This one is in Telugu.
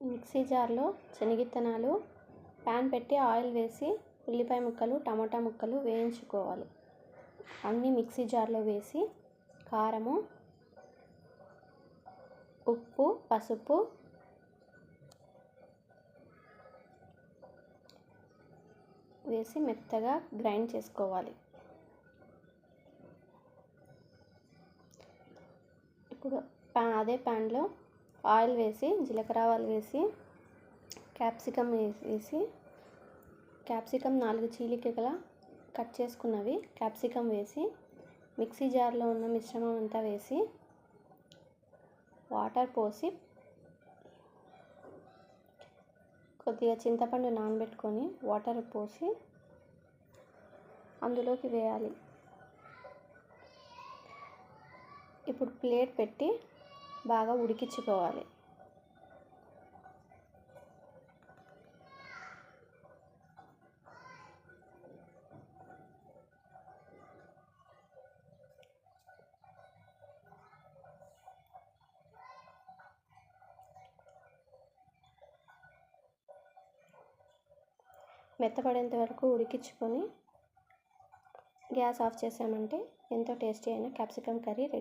మిక్సీ జార్లో శనగిత్తనాలు, ప్యాన్ పెట్టి ఆయిల్ వేసి ఉల్లిపాయ ముక్కలు, టమాటా ముక్కలు వేయించుకోవాలి. అన్నీ మిక్సీ జార్లో వేసి కారము, ఉప్పు, పసుపు వేసి మెత్తగా గ్రైండ్ చేసుకోవాలి. ఇప్పుడు అదే ప్యాన్లో ఆయిల్ వేసి జీలకర్ర ఆవాలు వేసి క్యాప్సికమ్ వేసి క్యాప్సికమ్ 4 చీలికల కట్ చేసుకున్నవి క్యాప్సికమ్ వేసి మిక్సీ జార్లో ఉన్న మిశ్రమం అంతా వేసి వాటర్ పోసి కొద్దిగా చింతపండు నానబెట్టుకొని వాటర్ పోసి అందులోకి వేయాలి. ఇప్పుడు ప్లేట్ పెట్టి బాగా ఉడికించుకోవాలి. మెత్తపడేంత వరకు ఉడికించుకొని గ్యాస్ ఆఫ్ చేసామంటే ఎంతో టేస్టీ అయిన క్యాప్సికమ్ కర్రీ రెడీ.